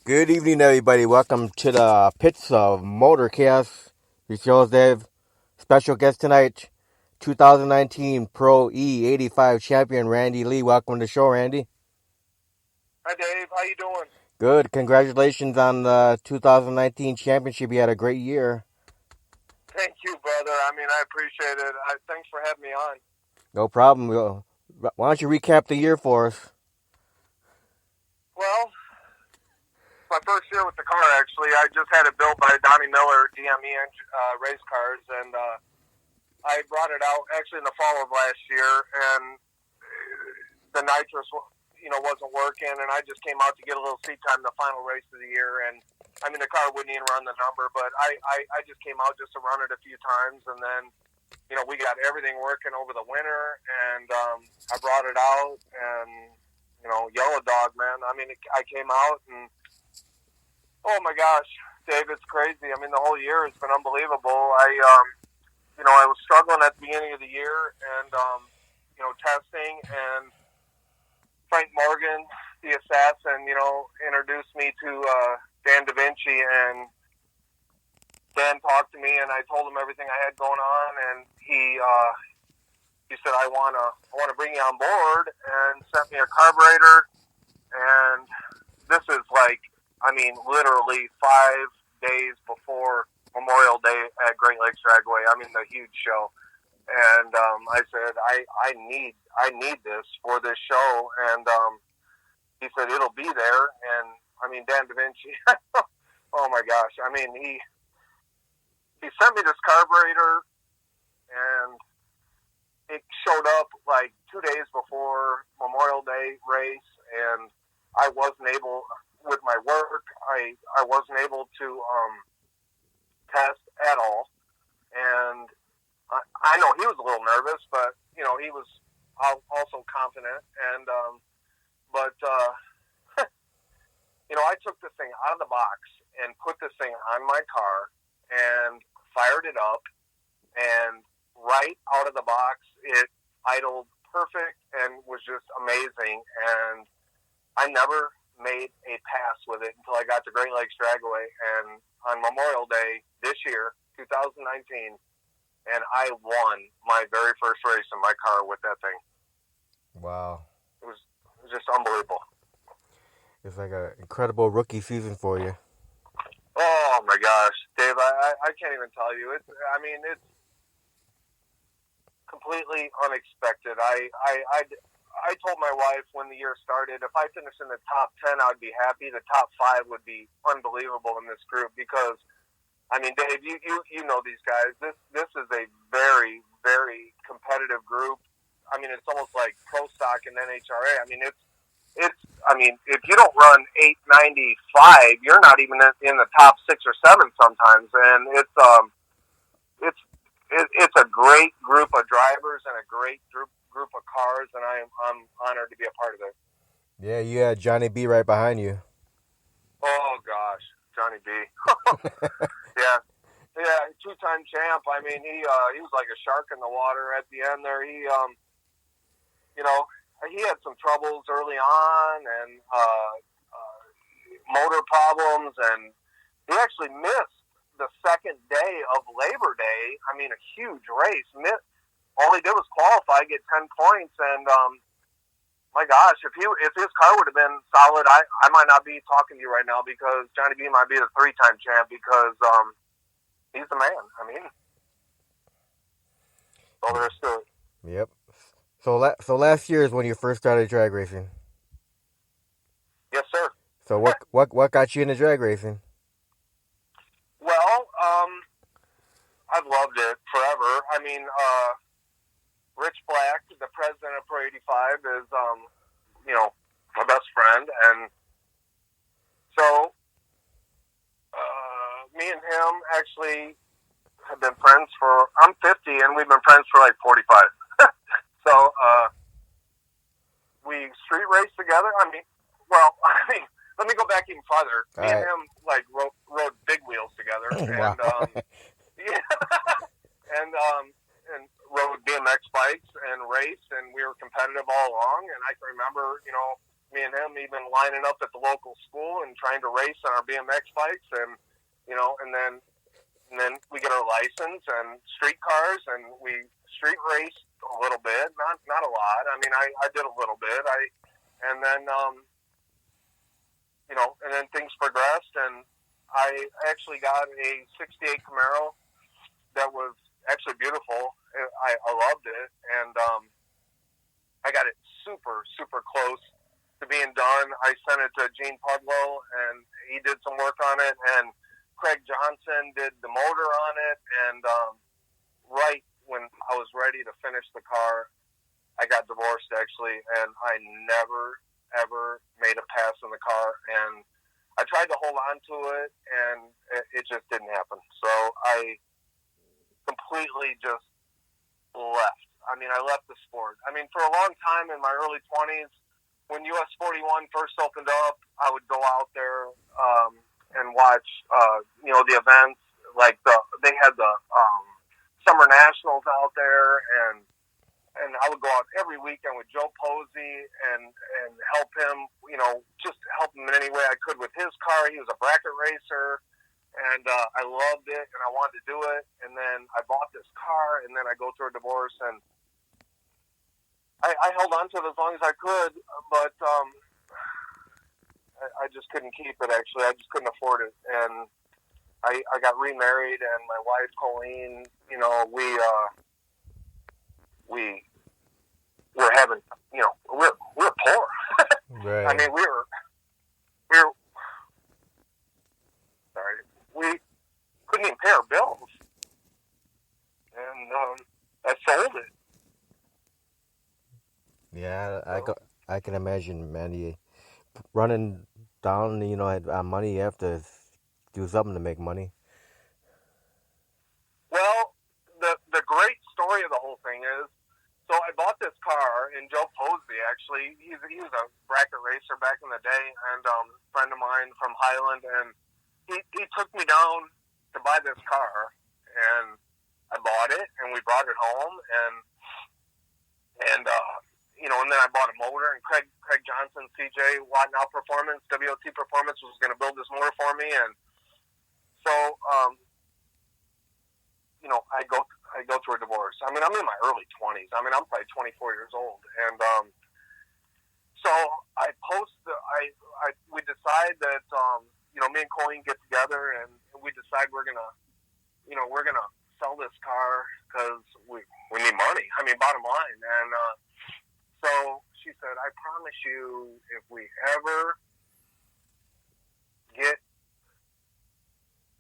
Good evening, everybody. Welcome to the Pits of Motor Chaos. Your show's Dave. Special guest tonight, 2019 Pro E85 champion Randy Lee. Welcome to the show, Randy. Hi, Dave. How you doing? Good. Congratulations on the 2019 championship. You had a great year. Thank you, brother. I appreciate it. Thanks for having me on. No problem. Why don't you recap the year for us? Well, my first year with the car, actually, I just had it built by Donnie Miller, DME Race Cars, and I brought it out actually in the fall of last year, and the nitrous, wasn't working, and I just came out to get a little seat time the final race of the year, and the car wouldn't even run the number, but I just came out just to run it a few times, and then we got everything working over the winter, and I brought it out, and yellow dog, man. I came out, and oh my gosh, Dave, it's crazy. The whole year has been unbelievable. I was struggling at the beginning of the year, and testing, and Frank Morgan, the assassin, introduced me to Dan Da Vinci, and Dan talked to me, and I told him everything I had going on, and he said, I wanna bring you on board, and sent me a carburetor, and this is literally 5 days before Memorial Day at Great Lakes Dragway. The huge show, and I said, I need this for this show, and he said it'll be there, and Dan Da Vinci, oh my gosh, he sent me this carburetor, and it showed up like 2 days before Memorial Day race, and I wasn't able, with my work, I wasn't able to test at all, and I know he was a little nervous, but he was also confident, and but I took this thing out of the box and put this thing on my car and fired it up, and right out of the box, it idled perfect and was just amazing. And I never made a pass with it until I got to Great Lakes Dragway, and on Memorial Day this year, 2019, and I won my very first race in my car with that thing. Wow. It was just unbelievable. It's like an incredible rookie season for you. Oh my gosh, Dave, I can't even tell you. It's completely unexpected. I told my wife when the year started, if I finished in the top 10, I'd be happy. The top 5 would be unbelievable in this group because, Dave, you know these guys. This is a very, very competitive group. It's almost like pro stock and NHRA. If you don't run 895, you're not even in the top 6 or 7 sometimes, and it's a great group of drivers and a great group of cars, and I'm honored to be a part of it. Yeah, you had Johnny B right behind you. Oh gosh, Johnny B. Yeah, 2-time champ. He was like a shark in the water at the end there. He had some troubles early on, and motor problems, and he actually missed the second day of Labor Day. A huge race. All he did was qualify, get 10 points, and my gosh, if his car would have been solid, I might not be talking to you right now, because Johnny B might be the 3-time champ, because he's the man. So there's still. Yep. So last year is when you first started drag racing. Yes, sir. So what got you into drag racing? Well, I've loved it forever. Rich Black, the president of Pro 85, is my best friend, and so me and him actually have been friends for. I'm 50, and we've been friends for like 45. So we street raced together. Let me go back even farther. Me and him rode big wheels together, Wow. and rode BMX bikes and raced, and we were competitive all along. And I can remember, me and him even lining up at the local school and trying to race on our BMX bikes, and then we get our license and street cars, and we street raced a little bit, not a lot. I mean, I did a little bit. And then things progressed, and I actually got a '68 Camaro that was actually beautiful. I loved it, and I got it super, super close to being done. I sent it to Gene Pudlow, and he did some work on it, and Craig Johnson did the motor on it, and right when I was ready to finish the car, I got divorced, actually, and I never, ever made a pass in the car, and I tried to hold on to it, and it just didn't happen. So I completely just left. I mean, I left the sport. I mean, for a long time in my early 20s, when US 41 first opened up, I would go out there and watch, the events. Like they had the Summer Nationals out there, and I would go out every weekend with Joe Posey and help him, just help him in any way I could with his car. He was a bracket racer, and I loved it, and I wanted to do it. And then I bought this car, and then I go through a divorce, and I held on to it as long as I could, but I just couldn't keep it, actually. I just couldn't afford it. And I got remarried, and my wife, Colleen, we're having, we're poor. Right. I mean, we couldn't even pay our bills. And I sold it. Yeah, I can imagine, man. You running down, money, you have to do something to make money. Well, the great story of the whole thing is, so I bought this car, and Joe Posey, actually, he was a bracket racer back in the day, and a friend of mine from Highland, and he took me down to buy this car, and I bought it, and we brought it home, and then I bought a motor, and Craig Johnson, CJ Watnow Performance, WOT Performance, was going to build this motor for me, and so, I go through a divorce. I mean, I'm in my early 20s. I mean, I'm probably 24 years old, and so we decide that me and Colleen get together, and we decide we're gonna sell this car because we need money. I mean, bottom line. And so she said, I promise you, if we ever get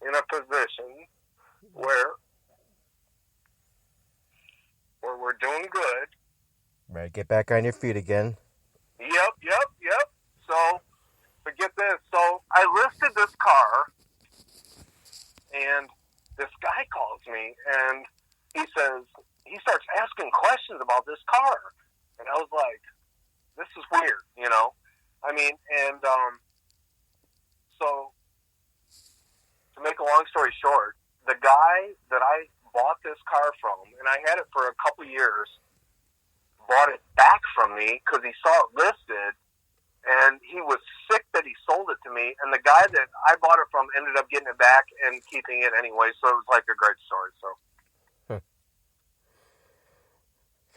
in a position where we're doing good. Right, get back on your feet again. Yep. So, forget this. So, I listed this car, and this guy calls me, and he starts asking questions about this car. And I was like, this is weird, I mean, and so, to make a long story short, the guy that I bought this car from, and I had it for a couple years, bought it back from me because he saw it listed, and he was sick that he sold it to me, and the guy that I bought it from ended up getting it back and keeping it anyway, so it was like a great story. So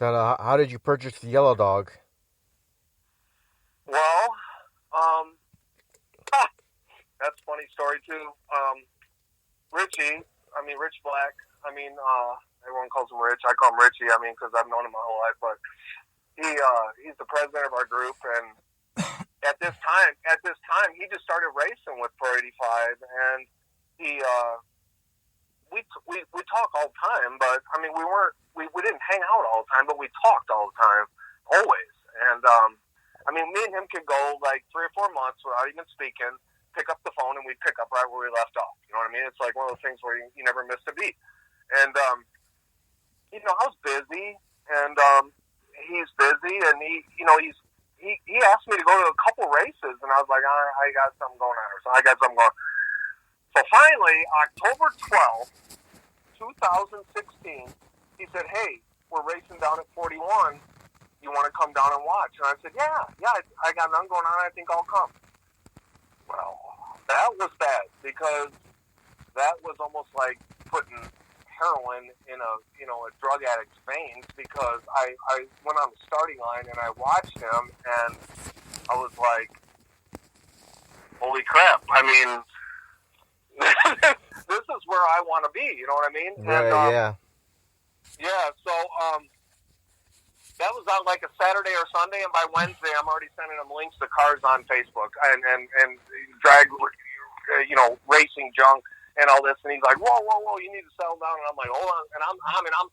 how did you purchase the yellow dog? Well, that's a funny story too. Rich Black, everyone calls him Rich. I call him Richie, because I've known him my whole life, but he's the president of our group, and at this time, he just started racing with Pro 85, and we talk all the time, but we didn't hang out all the time, but we talked all the time, always. And me and him could go like 3 or 4 months without even speaking, pick up the phone, and we'd pick up right where we left off. You know what I mean? It's like one of those things where you never missed a beat. And I was busy, and he's busy, and he asked me to go to a couple races, and I was like, I got something going on, so I got something going. So finally, October 12th, 2016, he said, hey, we're racing down at 41. you want to come down and watch? And I said, yeah, I got none going on. I think I'll come. Well, that was bad because that was almost like putting heroin in a drug addict's veins, because I went on the starting line and I watched him and I was like, holy crap. I mean, this is where I want to be, you know what I mean? Right, and, yeah. Yeah, so that was on like a Saturday or Sunday, and by Wednesday I'm already sending him links to cars on Facebook and drag, racing junk and all this, and he's like, whoa, you need to settle down, and I'm like, hold on, and I'm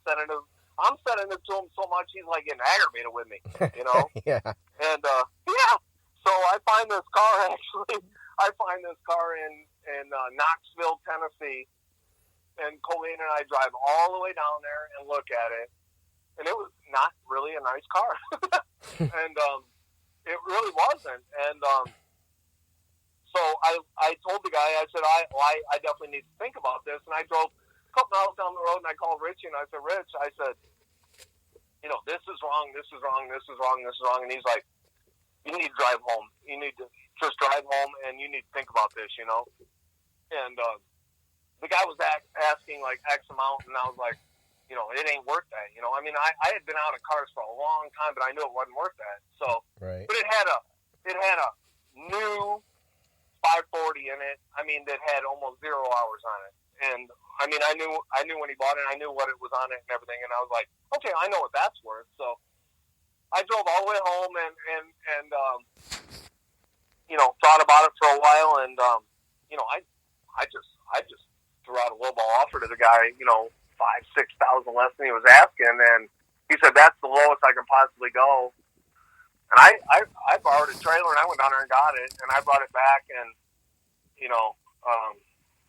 sending it to him so much he's like getting aggravated with me, you know? Yeah. And so I find this car in Knoxville, Tennessee, and Colleen and I drive all the way down there and look at it, and it was not really a nice car, and it really wasn't. And so I told the guy, I said, I definitely need to think about this. And I drove a couple miles down the road, and I called Richie, and I said, Rich, I said, this is wrong, this is wrong, this is wrong, this is wrong. And he's like, you need to drive home. You need to just drive home, and you need to think about this, And the guy was asking like X amount, and I was like, it ain't worth that. I mean, I had been out of cars for a long time, but I knew it wasn't worth that. So, right. But it had a new 540 in it. I mean, that had almost 0 hours on it. And I mean, I knew when he bought it, I knew what it was on it and everything. And I was like, okay, I know what that's worth. So I drove all the way home and thought about it for a while. And, I just threw out a lowball offer to the guy, $5,000-6,000 less than he was asking. And he said, that's the lowest I can possibly go. And I borrowed a trailer, and I went down there and got it, and I brought it back, and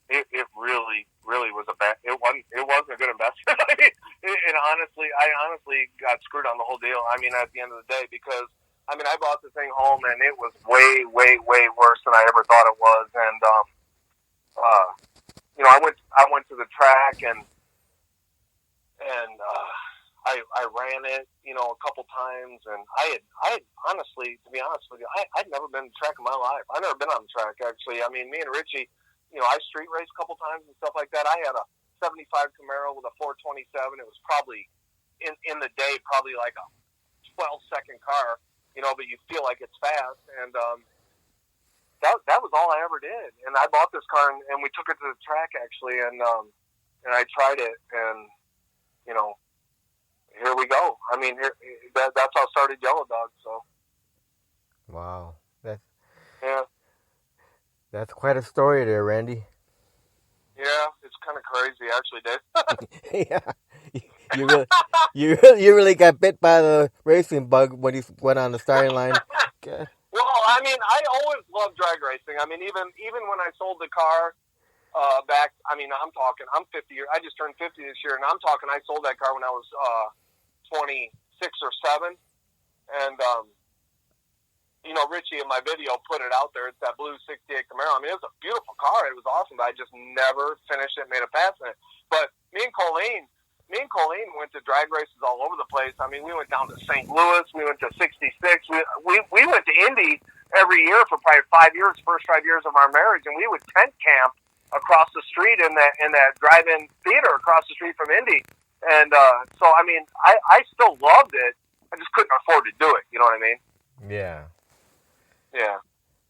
it really was it wasn't a good investment. I honestly got screwed on the whole deal. I mean, at the end of the day, because I bought the thing home, and it was way worse than I ever thought it was. And I went to the track, and I ran it, a couple times, and I had honestly, to be honest with you, I'd never been to the track in my life. I've never been on the track, actually. I mean, me and Richie, I street raced a couple times and stuff like that. I had a 75 Camaro with a 427. It was probably, in the day, probably like a 12-second car, but you feel like it's fast. And that was all I ever did. And I bought this car, and we took it to the track, actually, and I tried it, and, here we go. I mean, that's how I started Yellow Dog. So, wow, yeah, that's quite a story there, Randy. Yeah, it's kind of crazy, actually, Yeah, Dave. you really got bit by the racing bug when you went on the starting line. Okay. Well, I mean, I always loved drag racing. I mean, even when I sold the car back, I mean, I'm 50 years. I just turned 50 this year, and I sold that car when I was 26 or 7, and Richie in my video put it out there. It's that blue '68 Camaro. I mean, it was a beautiful car. It was awesome, but I just never finished it, made a pass in it. But me and Colleen went to drag races all over the place. I mean, we went down to St. Louis. We went to 66. We went to Indy every year for probably 5 years, first 5 years of our marriage, and we would tent camp across the street in that drive-in theater across the street from Indy. And so, I mean, I still loved it. I just couldn't afford to do it. You know what I mean? Yeah. Yeah.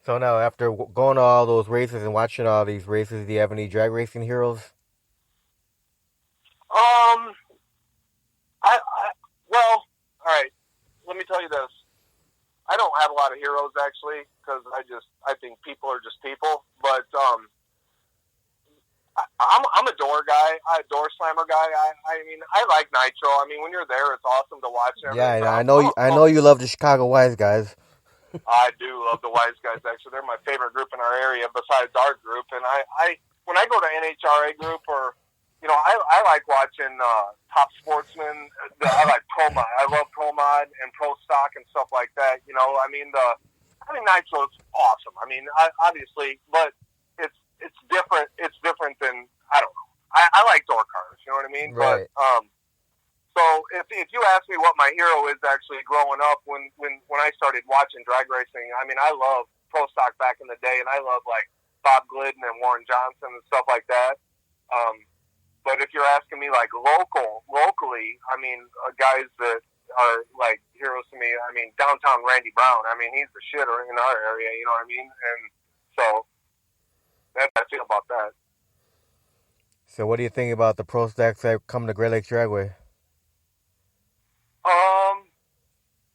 So now, after going to all those races and watching all these races, do you have any drag racing heroes? Well, all right. Let me tell you this. I don't have a lot of heroes, actually, because I think people are just people. But I'm a door guy. I'm a door slammer guy. I mean, I like Nitro. I mean, when you're there, it's awesome to watch. Yeah, I know you love the Chicago Wise Guys. I do love the Wise Guys. Actually, they're my favorite group in our area besides our group. And I when I go to NHRA group, or I like watching Top Sportsman. I like Pro Mod. I love Pro Mod and Pro Stock and stuff like that. I mean Nitro is awesome. I mean, obviously, but it's different. It's different than, I don't know. I like door cars. You know what I mean? Right. But So if you ask me what my hero is actually growing up when I started watching drag racing, I mean, I love pro stock back in the day, and I love like Bob Glidden and Warren Johnson and stuff like that. But if you're asking me like locally, I mean, guys that are like heroes to me, I mean, downtown Randy Brown. I mean, he's the shitter in our area, you know what I mean? And so that's how I feel about that. So what do you think about the pro stacks that come to Great Lakes Dragway?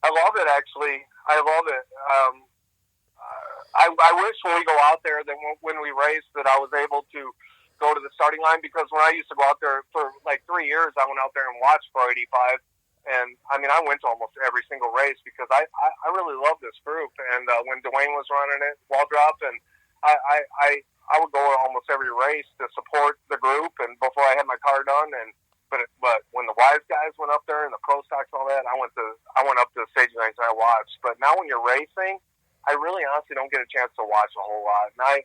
I love it actually. I love it. I wish when we go out there that when we race that I was able to go to the starting line, because when I used to go out there for like 3 years, I went out there and watched Pro 85, and I mean I went to almost every single race because I really love this group. And when Dwayne was running it, Wall Drop, and I would go to almost every race to support the group, and before I had my car done. And but when the Wise guys went up there and the pro stocks and all that, I went up to the staging range and I watched. But now when you're racing, I really honestly don't get a chance to watch a whole lot, and I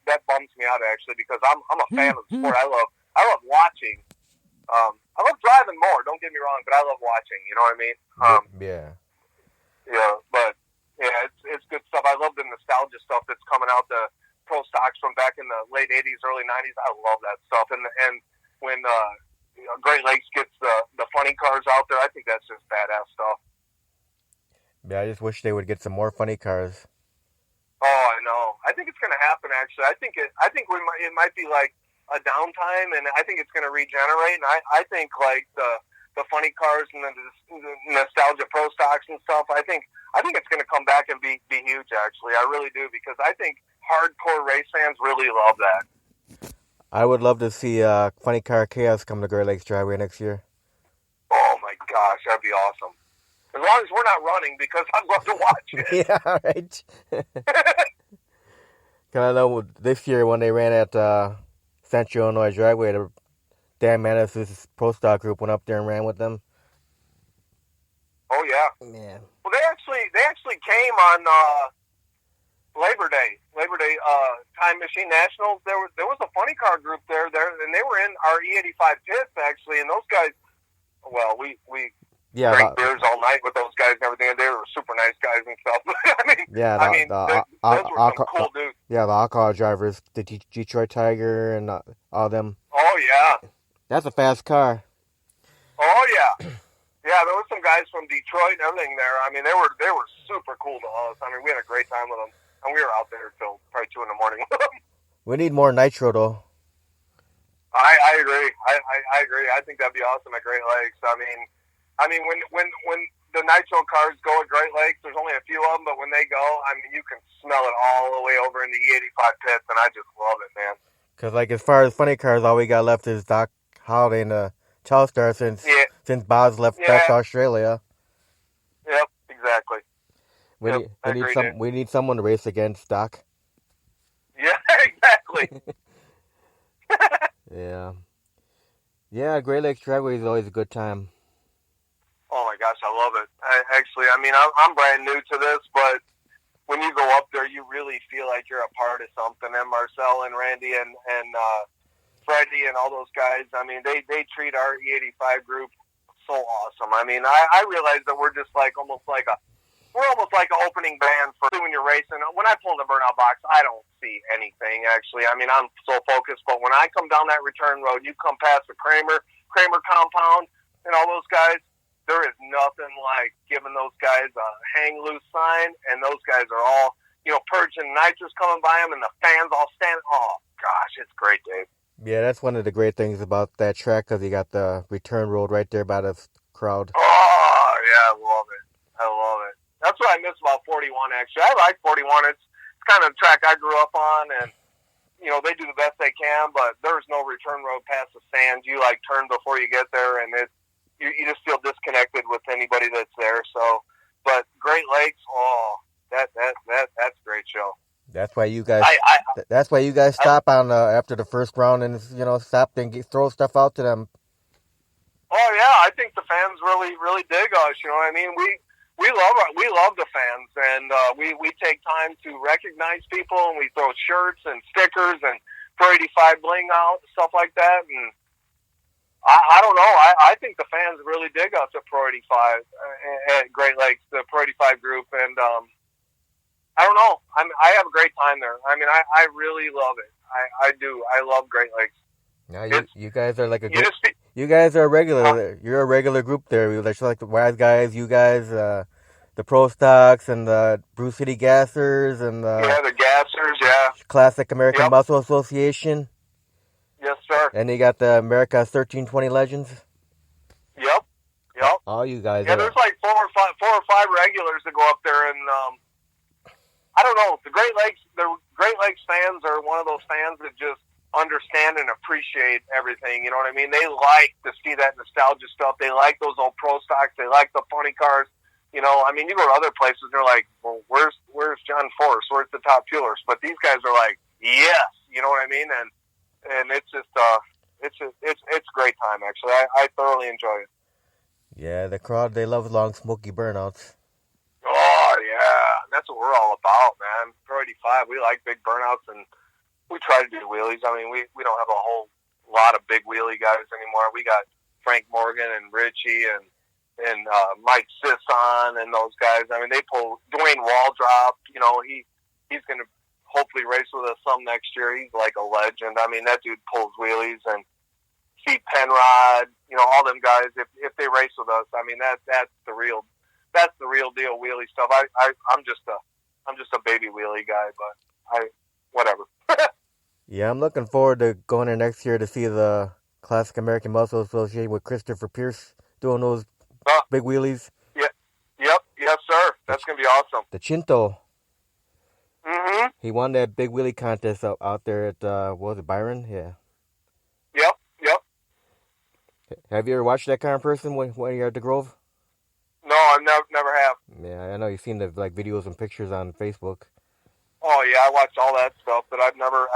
that bums me out actually, because I'm a fan of the sport. I love watching. I love driving more. Don't get me wrong, but I love watching. You know what I mean? Yeah. Yeah, but yeah, it's good stuff. I love the nostalgia stuff that's coming out, the pro stocks from back in the late '80s, early '90s. I love that stuff, and when Great Lakes gets the funny cars out there, I think that's just badass stuff. Yeah, I just wish they would get some more funny cars. Oh, I know. I think it's going to happen. Actually, I think it might be like a downtime, and I think it's going to regenerate. And I think like the funny cars and the nostalgia pro stocks and stuff. I think it's going to come back and be huge. Actually, I really do, because I think hardcore race fans really love that. I would love to see Funny Car Chaos come to Great Lakes Driveway next year. Oh my gosh, that'd be awesome. As long as we're not running, because I'd love to watch it. Yeah, right. Because I know this year when they ran at Central Illinois Dragway, the Dan Manis' Pro Stock group went up there and ran with them. Oh yeah. Man. Well, they actually came on Labor Day, Time Machine Nationals. There was a funny car group there, and they were in our E85 pits actually. And those guys, well, we drank beers all night with those guys and everything. And they were super nice guys and stuff. Those were some cool dudes. Yeah, the alcohol drivers, the Detroit Tiger, and all them. Oh yeah, that's a fast car. Oh yeah. Yeah, there were some guys from Detroit and everything there. I mean, they were super cool to us. I mean, we had a great time with them, and we were out there till probably 2 a.m. with them. We need more nitro, though. I agree. I agree. I think that'd be awesome at Great Lakes. I mean, when the nitro cars go at Great Lakes, there's only a few of them, but when they go, I mean, you can smell it all the way over in the E85 pits, and I just love it, man. Because, like, as far as funny cars, all we got left is Doc Holliday and the Telstar since Bob's left back to Australia. Yep, exactly. We need someone to race against, Doc. Yeah, exactly. Yeah, Great Lakes Dragway is always a good time. Oh my gosh, I love it. I mean, I'm brand new to this, but when you go up there, you really feel like you're a part of something. And Marcel and Randy and Freddie and all those guys, I mean, they treat our E85 group so awesome. I mean, I realize that we're just like almost like an opening band for when you're racing. When I pull in the burnout box, I don't see anything, actually. I mean, I'm so focused, but when I come down that return road, you come past the Kramer compound and all those guys, there is nothing like giving those guys a hang loose sign, and those guys are all, purging nitrous coming by them, and the fans all standing. Oh gosh, it's great, Dave. Yeah, that's one of the great things about that track, because you got the return road right there by the crowd. Oh, yeah, I love it. That's what I miss about 41, actually. I like 41. It's kind of a track I grew up on, and, they do the best they can, but there's no return road past the stands. You, turn before you get there, and you just feel disconnected with anybody that's there. So, but Great Lakes, that's a great show. That's why you guys. That's why you guys stop on after the first round and stop and throw stuff out to them. Oh yeah, I think the fans really dig us. You know what I mean? We love the fans, and we take time to recognize people, and we throw shirts and stickers and Pro 85 bling out and stuff like that. And I don't know. I think the fans really dig us at Pro 85 at Great Lakes, the Pro 85 group, and I don't know. I have a great time there. I mean, I really love it. I do. I love Great Lakes. Now you guys are like a You group. just You guys are a huh? regular. You're a regular group there. Like the Wise Guys, you guys, the Pro Stocks, and the Brew City Gassers, and the Yeah, the Gassers. Yeah. Classic American Yep. Muscle Association. Yes, sir. And you got the America's 1320 Legends. Yep. Yep. All you guys Yeah, are. there's like four or five regulars that go up there, and I don't know. The Great Lakes fans are one of those fans that just understand and appreciate everything. You know what I mean? They like to see that nostalgia stuff. They like those old pro stocks. They like the funny cars. You know, I mean, you go to other places, and they're like, well, where's John Force? Where's the Top Fuelers? But these guys are like, yes. You know what I mean? And it's just it's a great time actually. I thoroughly enjoy it. Yeah, the crowd, they love long, smoky burnouts. Oh yeah, that's what we're all about, man. Pro 85, we like big burnouts, and we try to do wheelies. I mean, we don't have a whole lot of big wheelie guys anymore. We got Frank Morgan and Richie and Mike Sisson and those guys. I mean, they pull Dwayne Waldrop. You know, he's going to hopefully race with us some next year. He's like a legend. I mean, that dude pulls wheelies. And Steve Penrod, you know, all them guys. If they race with us, I mean, that's the real deal wheelie stuff. I'm just a baby wheelie guy, but whatever. Yeah, I'm looking forward to going there next year to see the Classic American Muscle Association with Christopher Pierce doing those big wheelies. Yeah, yep, yes, sir. That's gonna be awesome. The Chinto. Mm-hmm. He won that big wheelie contest out there at what was it, Byron? Yeah. Yep. Have you ever watched that car in person when you're at the Grove? No, I never have. Yeah, I know you've seen the like videos and pictures on Facebook. Oh yeah, I watched all that stuff, but I've never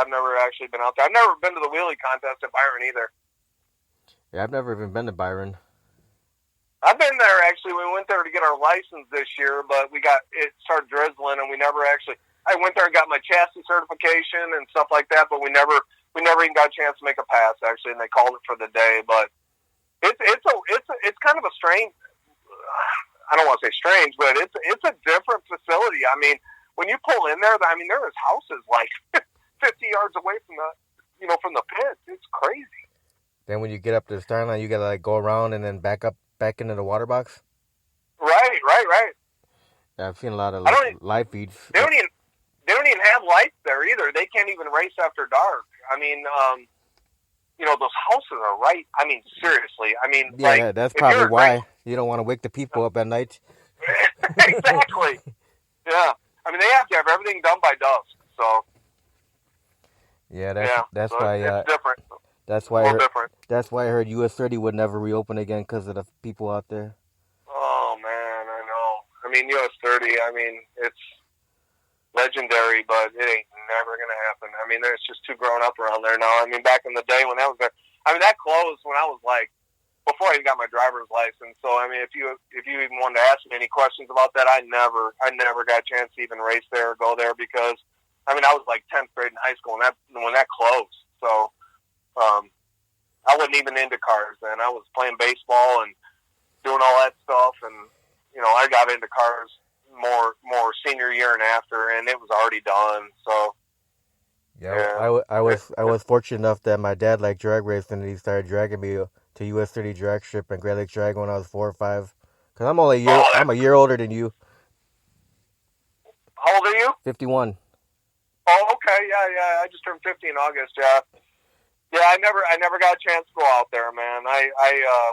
actually been out there. I've never been to the wheelie contest at Byron either. Yeah, I've never even been to Byron. I've been there actually. We went there to get our license this year, but it started drizzling, and we never actually. I went there and got my chassis certification and stuff like that, but we never even got a chance to make a pass actually, and they called it for the day. But it's kind of a strange. I don't want to say strange, but it's a different facility. I mean, when you pull in there, I mean, there is houses like 50 yards away from the pits. It's crazy. Then when you get up to the start line, you gotta like go around and then back into the water box. Right. Yeah, I've seen a lot of live feeds. They don't even have lights there either. They can't even race after dark. I mean, those houses are right. I mean, seriously. I mean, yeah, like, that's probably why you don't want to wake the people up at night. Exactly. Yeah. I mean, they have to have everything done by dusk. So. Yeah, that's so why. It's different. That's why. Different. That's why I heard US 30 would never reopen again because of the people out there. Oh man, I know. I mean, US 30. I mean, it's legendary, but it ain't never gonna happen. I mean, there's just too grown up around there now. I mean, back in the day when that was there, I mean, that closed when I was like before I even got my driver's license. So I mean, if you even wanted to ask me any questions about that, I never got a chance to even race there or go there because I mean, I was like 10th grade in high school when that closed. So I wasn't even into cars then. I was playing baseball and doing all that stuff, and I got into cars more senior year and after, and it was already done. So yeah. I was fortunate enough that my dad liked drag racing, and he started dragging me to US 30 drag strip and Great Lakes Drag when I was 4 or 5. Cause I'm only I'm a year older than you. How old are you? 51. Oh, okay, yeah. I just turned 50 in August. Yeah. I never got a chance to go out there, man.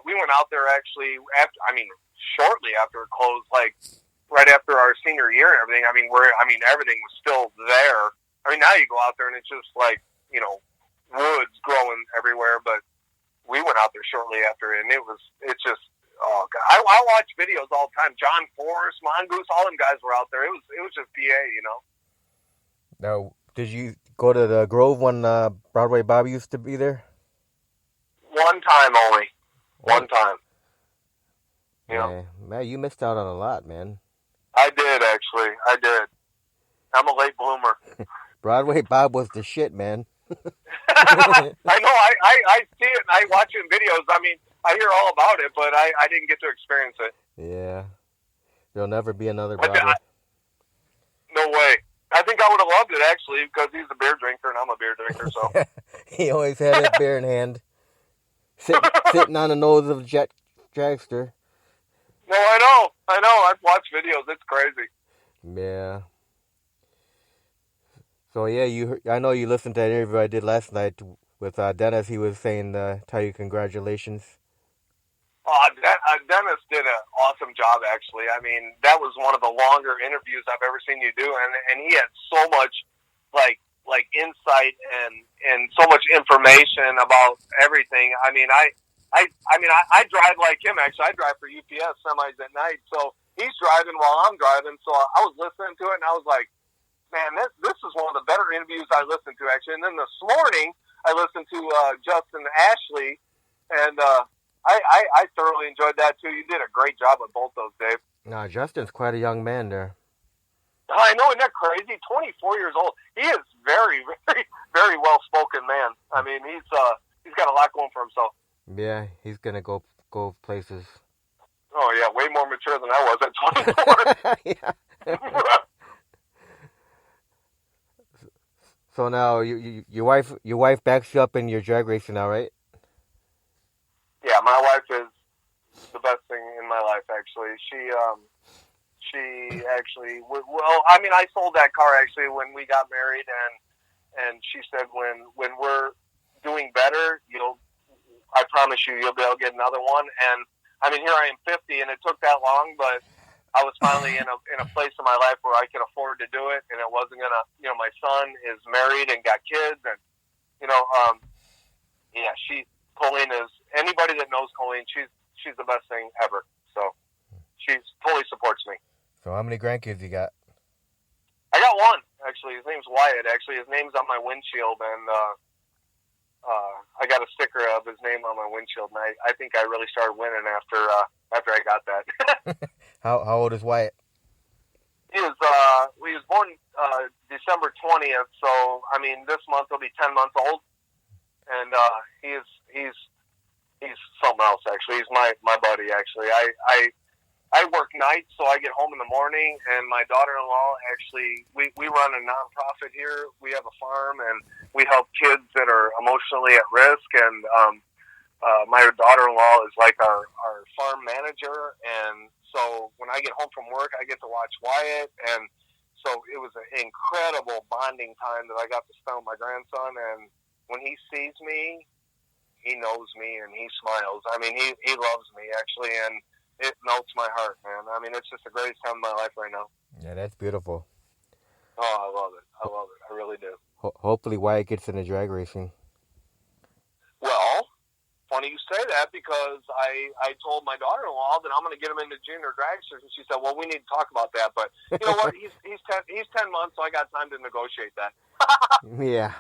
We went out there actually shortly after it closed, like right after our senior year and everything. I mean, everything was still there. I mean, now you go out there and it's just like woods growing everywhere. But we went out there shortly after, and it's just oh god. I watch videos all the time. John Forrest, Mongoose, all them guys were out there. It was just PA. Now, did you go to the Grove when Broadway Bob used to be there? One time only. One time. Yeah, man, you missed out on a lot, man. I did, actually. I did. I'm a late bloomer. Broadway Bob was the shit, man. I know. I see it and I watch it in videos. I mean, I hear all about it, but I didn't get to experience it. Yeah, there'll never be another I, I, Bobby. no way. I think I would have loved it actually because he's a beer drinker and I'm a beer drinker. So He always had that beer in hand, sitting on the nose of a jet dragster. no, I know. I've watched videos. It's crazy. Yeah. So yeah, I know you listened to that interview I did last night with Dennis. He was saying, tell you congratulations. Dennis did an awesome job, actually. I mean, that was one of the longer interviews I've ever seen you do, and he had so much like insight and so much information about everything. I mean, I drive like him. Actually, I drive for UPS semis at night, so he's driving while I'm driving. So I was listening to it, and I was like, man, this is one of the better interviews I listened to, actually. And then this morning, I listened to Justin Ashley, and I thoroughly enjoyed that too. You did a great job with both those, Dave. Nah, Justin's quite a young man there. I know, isn't that crazy? 24 years old. He is very, very, very well spoken man. I mean, he's got a lot going for himself. Yeah, he's gonna go places. Oh yeah, way more mature than I was at 24. Yeah. So now your wife backs you up in your drag racing now, right? Yeah, my wife is the best thing in my life. Actually, she actually I mean, I sold that car actually when we got married, and she said when we're doing better, I promise you'll be able to get another one. And I mean, here I am 50, and it took that long, but I was finally in a place in my life where I could afford to do it, and it wasn't gonna. My son is married and got kids, and yeah, Colleen is, anybody that knows Colleen, she's the best thing ever. So she totally supports me. So how many grandkids you got? I got one actually. His name's Wyatt. Actually, his name's on my windshield, and I got a sticker of his name on my windshield, and I think I really started winning after I got that. How old is Wyatt? He was born December 20th, so I mean this month he'll be 10 months old, and he's something else actually. He's my buddy actually. I work nights, so I get home in the morning, and my daughter-in-law actually, we run a nonprofit here. We have a farm, and we help kids that are emotionally at risk, and my daughter-in-law is like our farm manager, and so when I get home from work, I get to watch Wyatt, and so it was an incredible bonding time that I got to spend with my grandson, and when he sees me, he knows me, and he smiles. I mean, he loves me, actually, and it melts my heart, man. I mean, it's just the greatest time of my life right now. Yeah, that's beautiful. Oh, I love it. I really do. Hopefully Wyatt gets into drag racing. Well, funny you say that, because I told my daughter-in-law that I'm going to get him into junior dragsters, and she said, well, we need to talk about that. But you know what? He's 10 months, so I got time to negotiate that. Yeah.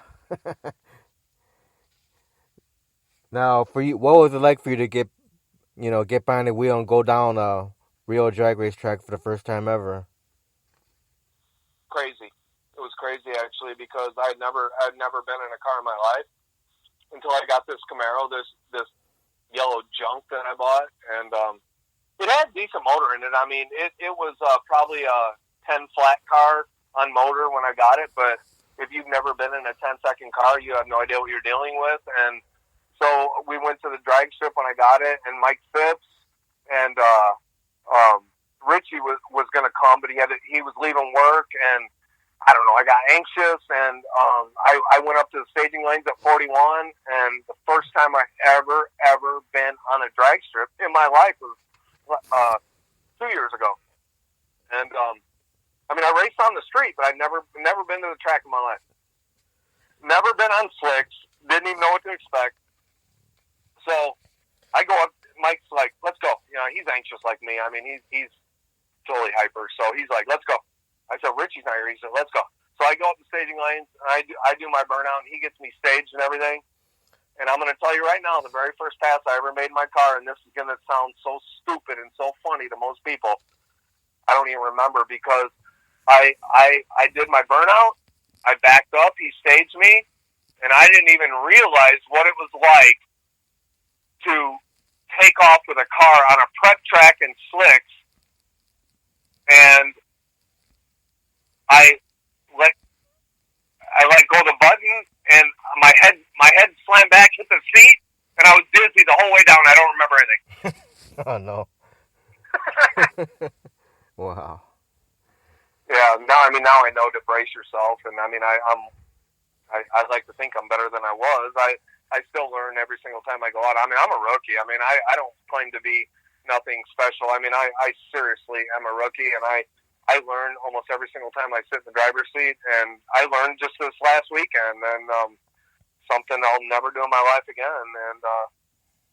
Now, for you, what was it like for you to get behind the wheel and go down a real drag race track for the first time ever? Crazy. It was crazy, actually, because I'd never been in a car in my life until I got this Camaro, this yellow junk that I bought, and it had decent motor in it. I mean, it was probably a 10 flat car on motor when I got it, but if you've never been in a 10-second car, you have no idea what you're dealing with. And so we went to the drag strip when I got it, and Mike Phipps and Richie was going to come, but he was leaving work, and I don't know, I got anxious, and I went up to the staging lanes at 41, and the first time I ever been on a drag strip in my life was 2 years ago. And I mean, I raced on the street, but I've never been to the track in my life. Never been on slicks, didn't even know what to expect. So I go up, Mike's like, let's go. He's anxious like me. I mean, he's totally hyper, so he's like, let's go. I said, Richie's not here. He said, let's go. So I go up the staging lanes, and I do my burnout, and he gets me staged and everything. And I'm going to tell you right now, the very first pass I ever made in my car, and this is going to sound so stupid and so funny to most people, I don't even remember, because I did my burnout, I backed up, he staged me, and I didn't even realize what it was like to take off with a car on a prep track and slicks, and I let go of the button, and my head slammed back, hit the seat, and I was dizzy the whole way down. I don't remember anything. Oh no. Wow. Yeah, now I know to brace yourself, and I like to think I'm better than I was. I still learn every single time I go out. I mean, I'm a rookie. I mean, I don't claim to be nothing special. I mean, I seriously am a rookie, and I learn almost every single time I sit in the driver's seat, and I learned just this last weekend, and something I'll never do in my life again. And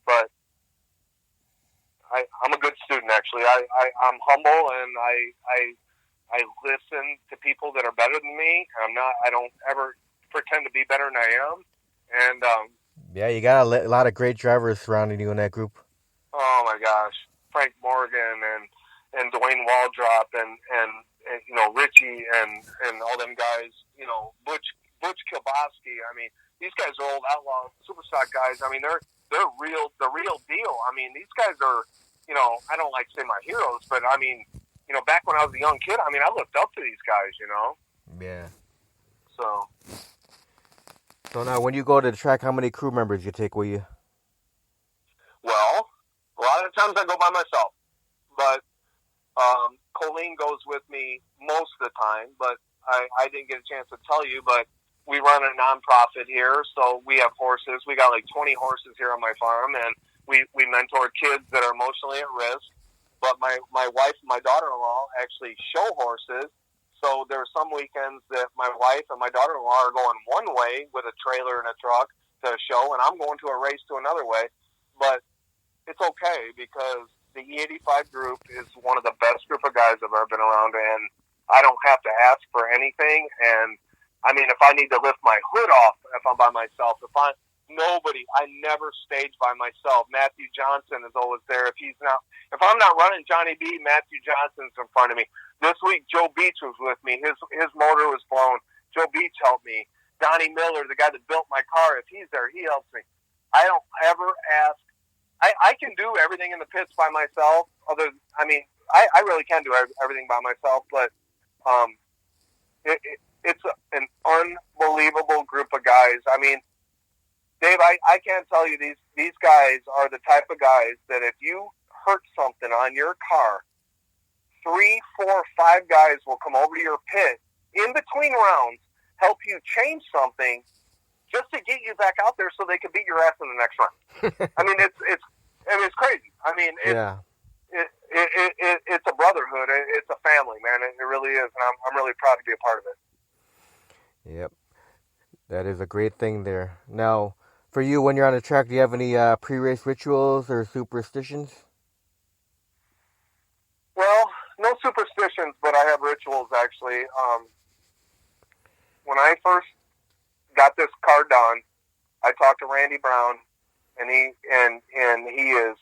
but I'm a good student, actually. I'm humble, and I listen to people that are better than me. I don't ever pretend to be better than I am. And yeah, you got a lot of great drivers surrounding you in that group. oh my gosh, Frank Morgan and Dwayne Waldrop and Richie and all them guys. Butch Kilbosky. I mean, these guys are old outlaw superstock guys. I mean, they're the real deal. I mean, these guys are, I don't like to say my heroes, but I mean, back when I was a young kid, I mean, I looked up to these guys, Yeah. So now, when you go to the track, how many crew members you take with you? Well, a lot of times I go by myself, but Colleen goes with me most of the time. But I didn't get a chance to tell you, but we run a nonprofit here, so we have horses. We got like 20 horses here on my farm, and we mentor kids that are emotionally at risk. But my wife and my daughter-in-law actually show horses. So there are some weekends that my wife and my daughter-in-law are going one way with a trailer and a truck to a show, and I'm going to a race to another way. But it's okay because the E85 group is one of the best group of guys I've ever been around, and I don't have to ask for anything. And I mean, if I need to lift my hood off, if I'm by myself, I never stage by myself. Matthew Johnson is always there. If I'm not running Johnny B, Matthew Johnson's in front of me. This week, Joe Beach was with me. His motor was blown. Joe Beach helped me. Donnie Miller, the guy that built my car, if he's there, he helps me. I don't ever ask. I can do everything in the pits by myself. I really can do everything by myself, but it's an unbelievable group of guys. I mean, Dave, I can't tell you, these guys are the type of guys that if you hurt something on your car, 3, 4, 5 guys will come over to your pit in between rounds, help you change something just to get you back out there so they can beat your ass in the next round. I mean, it's crazy. I mean, it's a brotherhood. It's a family, man. It really is, and I'm really proud to be a part of it. Yep, that is a great thing there. Now, for you, when you're on the track, do you have any pre-race rituals or superstitions? Well, no superstitions, but I have rituals, actually. When I first got this car done, I talked to Randy Brown, and he is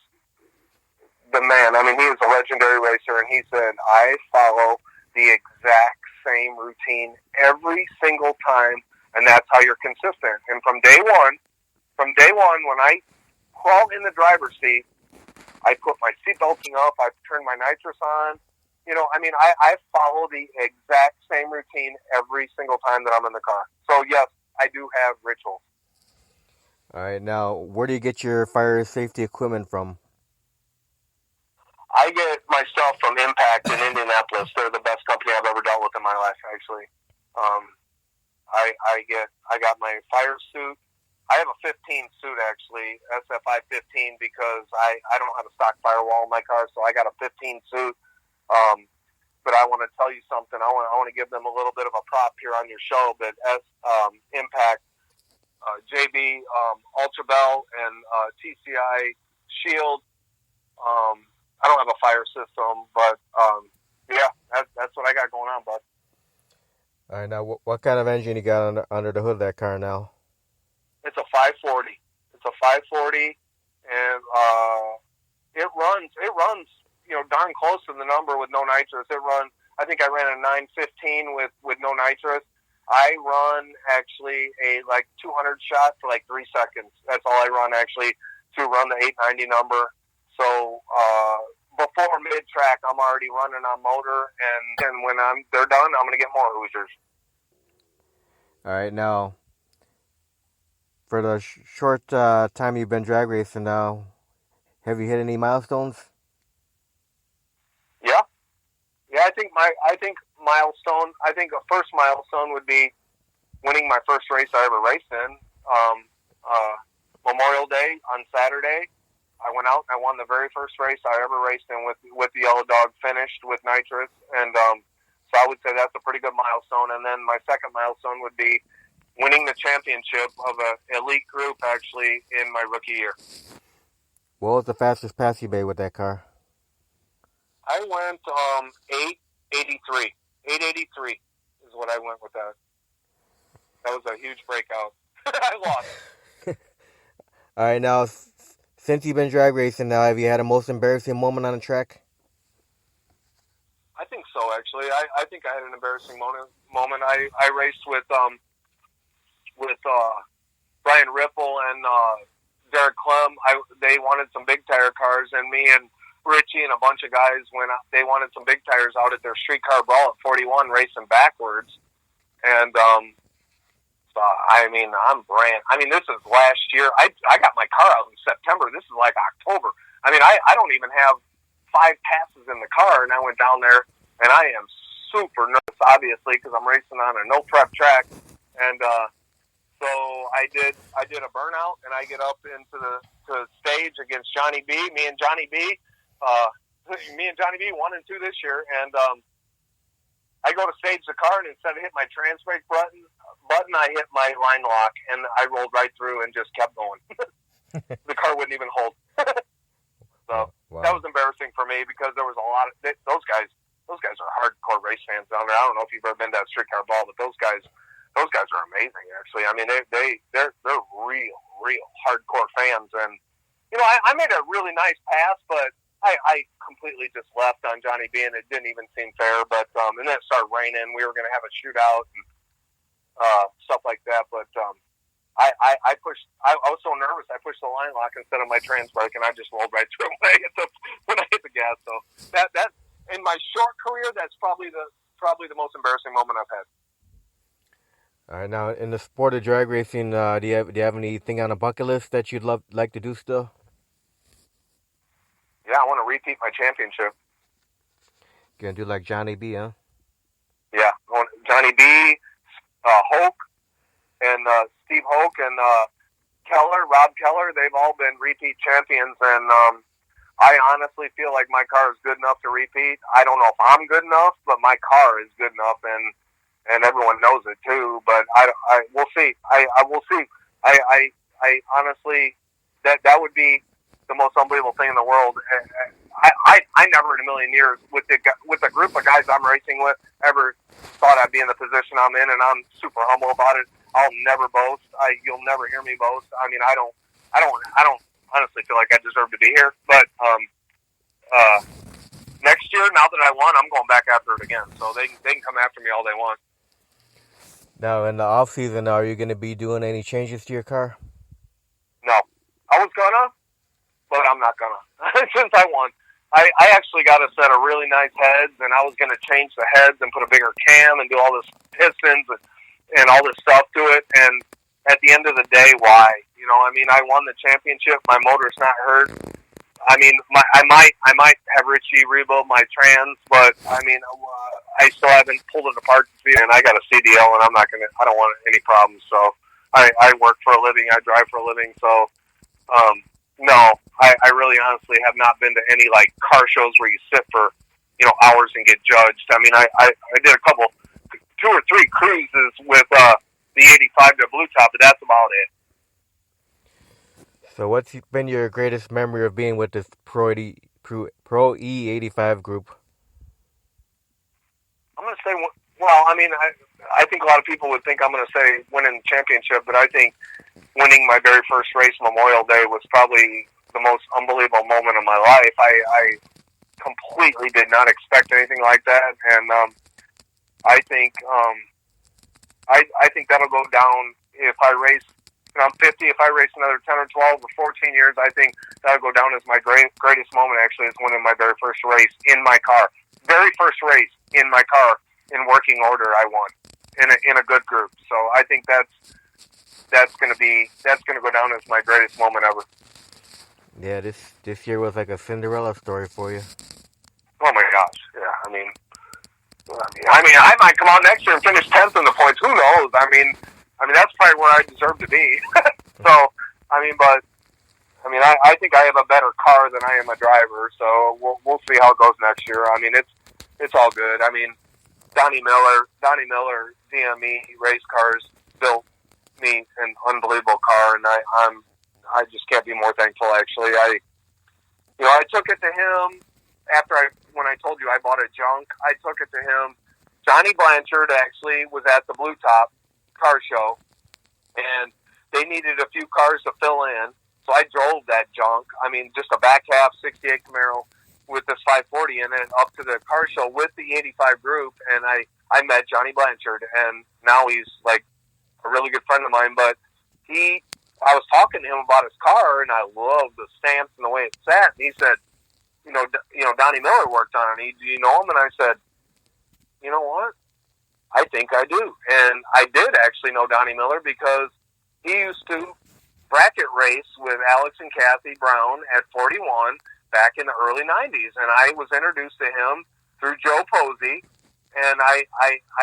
the man. I mean, he is a legendary racer, and he said, I follow the exact same routine every single time, and that's how you're consistent. And from day one, when I crawl in the driver's seat, I put my seatbelting up, I turn my nitrous on. I follow the exact same routine every single time that I'm in the car. So, yes, I do have rituals. All right, now, where do you get your fire safety equipment from? I get my stuff from Impact in Indianapolis. They're the best company I've ever dealt with in my life, actually. I got my fire suit. I have a 15 suit, actually, SFI 15, because I don't have a stock firewall in my car, so I got a 15 suit. But I want to tell you something. I want to give them a little bit of a prop here on your show. But Impact, JB, Ultra Bell, and TCI Shield. I don't have a fire system, but yeah, that's what I got going on, bud. All right, now what kind of engine you got under the hood of that car now? It's a 540. It's a 540, and it runs, darn close to the number with no nitrous. I think I ran a 915 with no nitrous. I run actually a 200 shot for 3 seconds. That's all I run actually to run the 890 number. So before mid track, I'm already running on motor, and when they're done, I'm gonna get more Hoosiers. All right, now for the short time you've been drag racing now, have you hit any milestones? Yeah. I think milestone. I think a first milestone would be winning my first race I ever raced in. Memorial Day on Saturday, I went out and I won the very first race I ever raced in with the Yellow Dog, finished with nitrous, and so I would say that's a pretty good milestone. And then my second milestone would be winning the championship of an elite group actually in my rookie year. What was the fastest pass you made with that car? I went 883. 883 is what I went with that. That was a huge breakout. I lost. All right, now since you've been drag racing now, have you had a most embarrassing moment on the track? I think so, actually. I think I had an embarrassing moment. I raced with Brian Ripple and Derek Clem. They wanted some big tire cars, and me and Richie and a bunch of guys they wanted some big tires out at their streetcar brawl at 41, racing backwards. And this is last year. I got my car out in September. This is like October. I don't even have 5 passes in the car, and I went down there, and I am super nervous, obviously, because I'm racing on a no prep track. And so I did a burnout, and I get up into the stage against Johnny B. Me and Johnny B. 1 and 2 this year, and I go to stage the car, and instead of hitting my trans brake button, I hit my line lock, and I rolled right through and just kept going. The car wouldn't even hold. So wow. That was embarrassing for me because there was a lot of those guys. Those guys are hardcore race fans down there. I don't know if you've ever been to a streetcar ball, but those guys are amazing. Actually, they're real hardcore fans, and I made a really nice pass, but I completely just left on Johnny B, and it didn't even seem fair. But and then it started raining. We were going to have a shootout and stuff like that. But I pushed. I was so nervous. I pushed the line lock instead of my trans brake, and I just rolled right through when I hit the gas. So that in my short career, that's probably the most embarrassing moment I've had. All right, now in the sport of drag racing, do you have anything on a bucket list that you'd like to do still? Yeah, I want to repeat my championship. You're gonna do like Johnny B, huh? Yeah, Johnny B, Hoke, and Steve Hoke, and Rob Keller. They've all been repeat champions, and I honestly feel like my car is good enough to repeat. I don't know if I'm good enough, but my car is good enough, and everyone knows it too. But we'll see. I will see. I honestly, that would be the most unbelievable thing in the world. I never in a million years with the group of guys I'm racing with ever thought I'd be in the position I'm in, and I'm super humble about it. I'll never boast. You'll never hear me boast. I don't honestly feel like I deserve to be here. But next year, now that I won, I'm going back after it again. So they can come after me all they want. Now, in the off season, are you going to be doing any changes to your car? No, I was gonna, but I'm not gonna. Since I won, I actually got a set of really nice heads, and I was gonna change the heads and put a bigger cam and do all this pistons and all this stuff to it. And at the end of the day, why? I won the championship. My motor's not hurt. I might have Richie rebuild my trans, but I still haven't pulled it apart to see it, and I got a CDL, and I don't want any problems. So I work for a living. I drive for a living. So no, I really honestly have not been to any car shows where you sit for hours and get judged. I did a couple, 2 or 3 cruises with the E85 to Blue Top, but that's about it. So what's been your greatest memory of being with this Pro E85 group? I'm going to say, well, I think a lot of people would think I'm going to say winning the championship, but I think winning my very first race, Memorial Day, was probably the most unbelievable moment of my life. I completely did not expect anything like that, and I think I think that'll go down if I race. I'm 50. If I race another 10 or 12 or 14 years, I think that'll go down as my greatest moment. Actually, is winning my very first race in my car. Very first race in my car in working order. I won in a good group. So I think that's going to go down as my greatest moment ever. Yeah, this year was like a Cinderella story for you. Oh my gosh! Yeah, I might come out next year and finish 10th in the points. Who knows? I mean, that's probably where I deserve to be. So, I think I have a better car than I am a driver. So we'll see how it goes next year. I mean, it's all good. I mean, Donnie Miller, DME race cars built me an unbelievable car, and I just can't be more thankful. Actually, I took it to him when I told you I bought a junk. I took it to him. Johnny Blanchard actually was at the Blue Top car show, and they needed a few cars to fill in. So I drove that junk. I mean, just a back half 68 Camaro with this 540 in it up to the car show with the E85 group, and I met Johnny Blanchard, and now he's like a really good friend of mine. But I was talking to him about his car, and I love the stamps and the way it sat. And he said, Donnie Miller worked on it. Do you know him? And I said, you know what? I think I do. And I did actually know Donnie Miller because he used to bracket race with Alex and Kathy Brown at 41 back in the early 90s. And I was introduced to him through Joe Posey. And I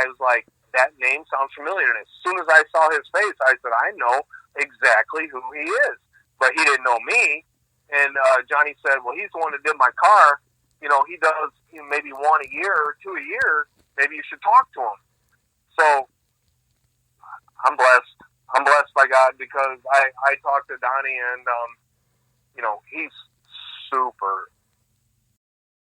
was like, that name sounds familiar. And as soon as I saw his face, I said, I know exactly who he is. But he didn't know me. And Johnny said, well, he's the one that did my car. He does maybe one a year or two a year. Maybe you should talk to him. So I'm blessed. I'm blessed by God because I talked to Donnie, and he's super